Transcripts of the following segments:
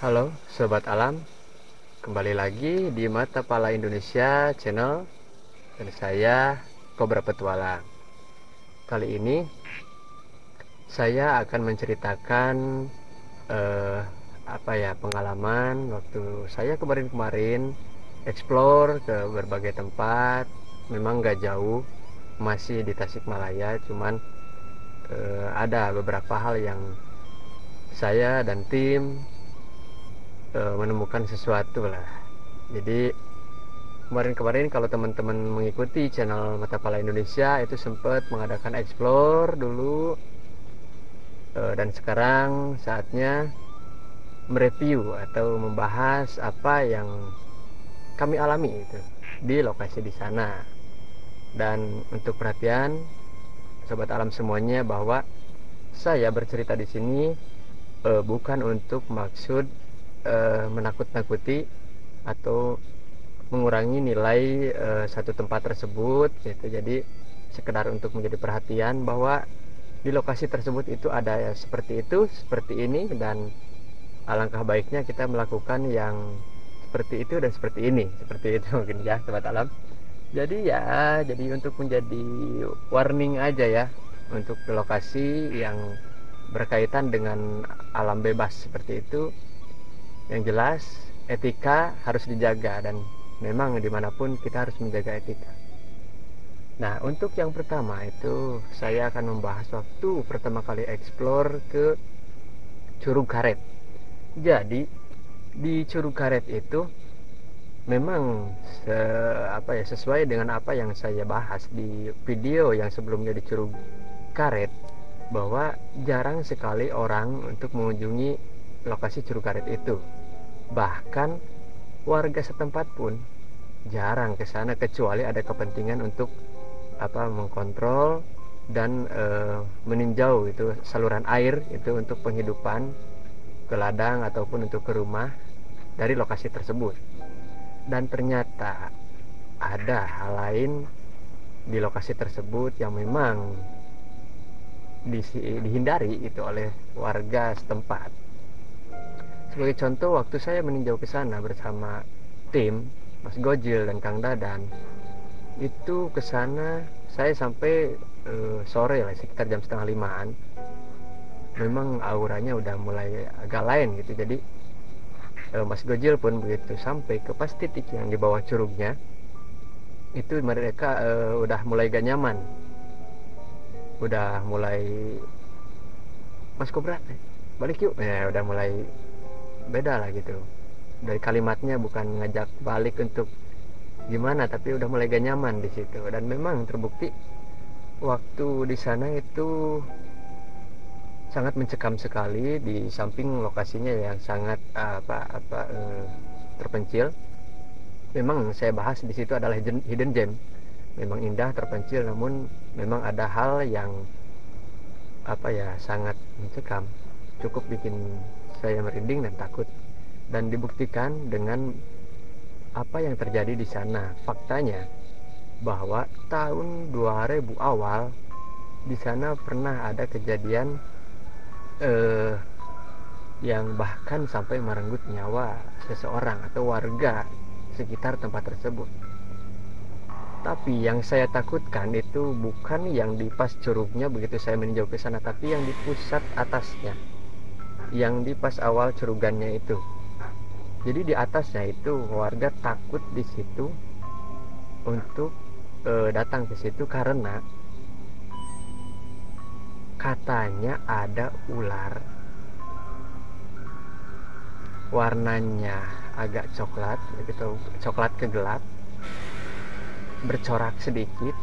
Halo Sobat Alam, kembali lagi di Mata Pala Indonesia channel dan saya Kobra Petualang. Kali ini saya akan menceritakan eh, pengalaman waktu saya kemarin explore ke berbagai tempat. Memang gak jauh, masih di Tasikmalaya, cuman ada beberapa hal yang saya dan tim menemukan sesuatu lah. Jadi kemarin kalau teman-teman mengikuti channel Mata Pala Indonesia itu sempat mengadakan explore dulu, dan sekarang saatnya mereview atau membahas apa yang kami alami itu di lokasi di sana. Dan untuk perhatian sobat alam semuanya, bahwa saya bercerita di sini bukan untuk maksud menakut-nakuti atau mengurangi nilai satu tempat tersebut gitu. Jadi sekedar untuk menjadi perhatian bahwa di lokasi tersebut itu ada seperti itu, seperti ini, dan alangkah baiknya kita melakukan yang seperti itu dan seperti ini, seperti itu mungkin ya sobat alam. Jadi untuk menjadi warning aja ya, untuk lokasi yang berkaitan dengan alam bebas seperti itu, yang jelas etika harus dijaga, dan memang dimanapun kita harus menjaga etika. Nah, untuk yang pertama itu saya akan membahas waktu pertama kali explore ke Curug Karet. Jadi di Curug Karet itu memang sesuai dengan apa yang saya bahas di video yang sebelumnya di Curug Karet, bahwa jarang sekali orang untuk mengunjungi lokasi Curug Karet itu. Bahkan warga setempat pun jarang ke sana kecuali ada kepentingan untuk mengkontrol dan meninjau itu saluran air itu untuk penghidupan ke ladang ataupun untuk ke rumah dari lokasi tersebut. Dan ternyata ada hal lain di lokasi tersebut yang memang dihindari itu oleh warga setempat. Sebagai contoh, waktu saya meninjau ke sana bersama tim Mas Gojil dan Kang Dadan, itu ke sana saya sampai sore lah, sekitar jam 4:30-an. Memang auranya udah mulai agak lain gitu. Jadi Mas Gojil pun begitu sampai ke pas titik yang di bawah curugnya, itu mereka udah mulai gak nyaman, udah mulai, Mas Kobra balik yuk ya, udah mulai beda lah gitu. Dari kalimatnya bukan ngajak balik untuk gimana, tapi udah mulai gak nyaman di situ. Dan memang terbukti waktu di sana itu sangat mencekam sekali, di samping lokasinya yang sangat terpencil. Memang saya bahas di situ adalah hidden gem, memang indah, terpencil, namun memang ada hal yang sangat mencekam, cukup bikin saya merinding dan takut. Dan dibuktikan dengan apa yang terjadi di sana. Faktanya bahwa tahun 2000 awal di sana pernah ada kejadian yang bahkan sampai merenggut nyawa seseorang atau warga sekitar tempat tersebut. Tapi yang saya takutkan itu bukan yang di pas curugnya begitu saya meninjau ke sana, tapi yang di pusat atasnya, yang di pas awal curugannya itu. Jadi di atasnya itu warga takut di situ untuk datang ke situ karena katanya ada ular, warnanya agak coklat gitu, coklat kegelap, bercorak sedikit,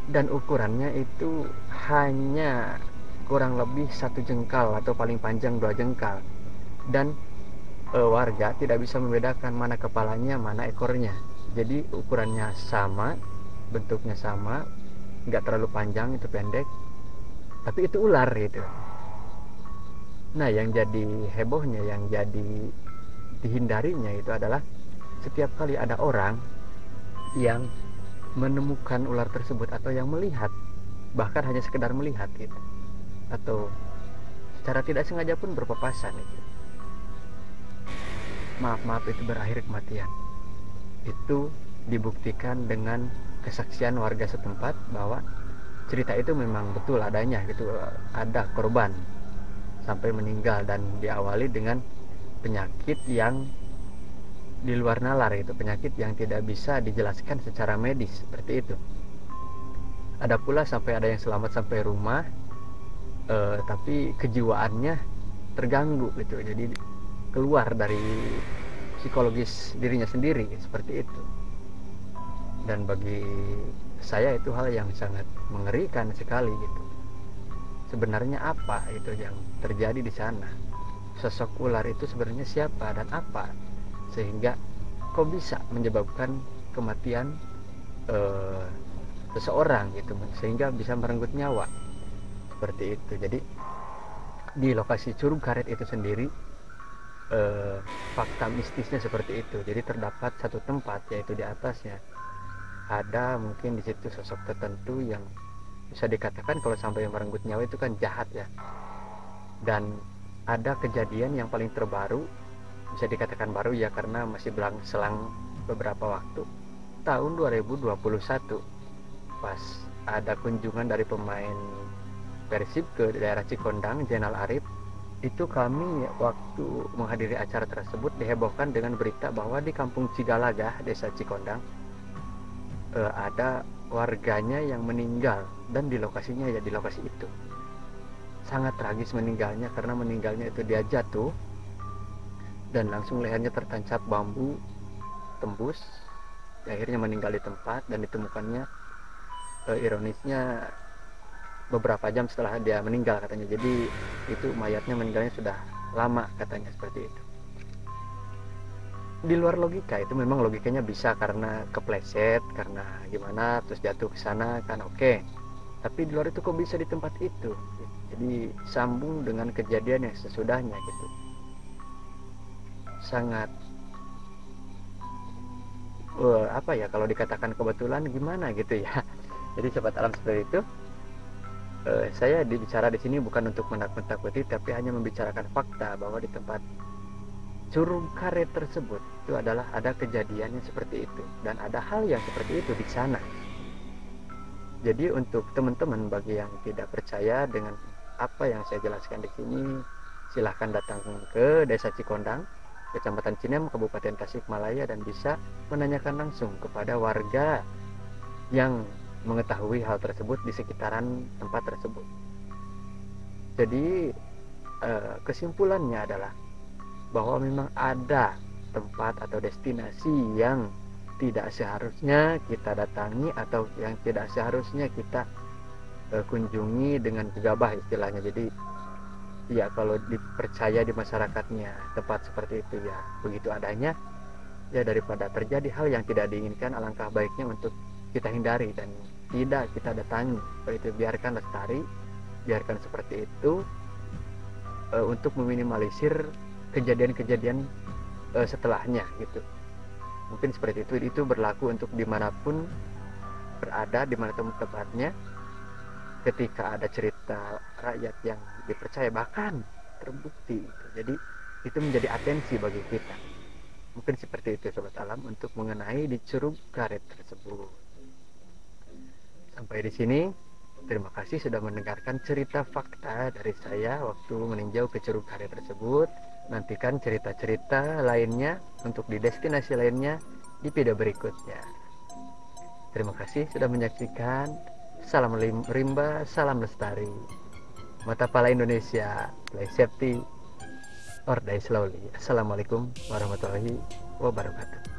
dan ukurannya itu hanya kurang lebih 1 jengkal atau paling panjang 2 jengkal. Dan warga tidak bisa membedakan mana kepalanya mana ekornya. Jadi ukurannya sama, bentuknya sama, nggak terlalu panjang, itu pendek, tapi itu ular gitu. Nah, yang jadi hebohnya, yang jadi dihindarinya itu adalah setiap kali ada orang yang menemukan ular tersebut atau yang melihat, bahkan hanya sekedar melihat gitu, atau secara tidak sengaja pun berpapasan gitu, maaf itu berakhir kematian. Itu dibuktikan dengan kesaksian warga setempat bahwa cerita itu memang betul adanya gitu, ada korban sampai meninggal dan diawali dengan penyakit yang di luar nalar, itu penyakit yang tidak bisa dijelaskan secara medis seperti itu. Ada pula sampai ada yang selamat sampai rumah, tapi kejiwaannya terganggu gitu, jadi keluar dari psikologis dirinya sendiri seperti itu. Dan bagi saya itu hal yang sangat mengerikan sekali gitu. Sebenarnya apa itu yang terjadi di sana? Sosok ular itu sebenarnya siapa dan apa sehingga kok bisa menyebabkan kematian seseorang gitu, sehingga bisa merenggut nyawa seperti itu. Jadi di lokasi Curug Karet itu sendiri fakta mistisnya seperti itu. Jadi terdapat satu tempat, yaitu di atasnya ada mungkin di situ sosok tertentu yang bisa dikatakan kalau sampai merenggut nyawa itu kan jahat ya. Dan ada kejadian yang paling terbaru, bisa dikatakan baru ya karena masih selang beberapa waktu, tahun 2021 pas ada kunjungan dari pemain Persib ke daerah Cikondang, Zainal Arif. Itu kami waktu menghadiri acara tersebut dihebohkan dengan berita bahwa di kampung Cigalagah, desa Cikondang, ada warganya yang meninggal, dan di lokasinya ya di lokasi itu sangat tragis meninggalnya, karena meninggalnya itu dia jatuh dan langsung lehernya tertancap bambu tembus, akhirnya meninggal di tempat. Dan ditemukannya ironisnya beberapa jam setelah dia meninggal katanya. Jadi itu mayatnya meninggalnya sudah lama katanya seperti itu. Di luar logika, itu memang logikanya bisa karena kepleset, karena gimana terus jatuh ke sana kan oke. Tapi di luar itu kok bisa di tempat itu? Jadi sambung dengan kejadian yang sesudahnya gitu. Sangat apa ya, kalau dikatakan kebetulan gimana gitu ya. Jadi sobat alam seperti itu, saya bicara di sini bukan untuk menakut-nakuti, tapi hanya membicarakan fakta bahwa di tempat Curug Karet tersebut itu adalah ada kejadiannya seperti itu, dan ada hal yang seperti itu di sana. Jadi untuk teman-teman bagi yang tidak percaya dengan apa yang saya jelaskan di sini, silahkan datang ke Desa Cikondang, Kecamatan Cinem, Kabupaten Tasikmalaya, dan bisa menanyakan langsung kepada warga yang mengetahui hal tersebut di sekitaran tempat tersebut. Jadi kesimpulannya adalah bahwa memang ada tempat atau destinasi yang tidak seharusnya kita datangi, atau yang tidak seharusnya kita kunjungi dengan gegabah istilahnya. Jadi ya kalau dipercaya di masyarakatnya tempat seperti itu ya begitu adanya, ya daripada terjadi hal yang tidak diinginkan, alangkah baiknya untuk kita hindari dan tidak kita datangi. Seperti itu, biarkan lestari, biarkan seperti itu untuk meminimalisir kejadian-kejadian setelahnya gitu. Mungkin seperti itu berlaku untuk dimanapun berada, dimanapun tempatnya. Ketika ada cerita rakyat yang dipercaya bahkan terbukti gitu. Jadi itu menjadi atensi bagi kita. Mungkin seperti itu sobat alam untuk mengenai di Curug Karet tersebut. Sampai di sini, terima kasih sudah mendengarkan cerita fakta dari saya waktu meninjau ke Curug Karet tersebut. Nantikan cerita-cerita lainnya untuk di destinasi lainnya di video berikutnya. Terima kasih sudah menyaksikan. Salam rimba, salam lestari. Matapala Indonesia, play safety or die slowly. Assalamualaikum warahmatullahi wabarakatuh.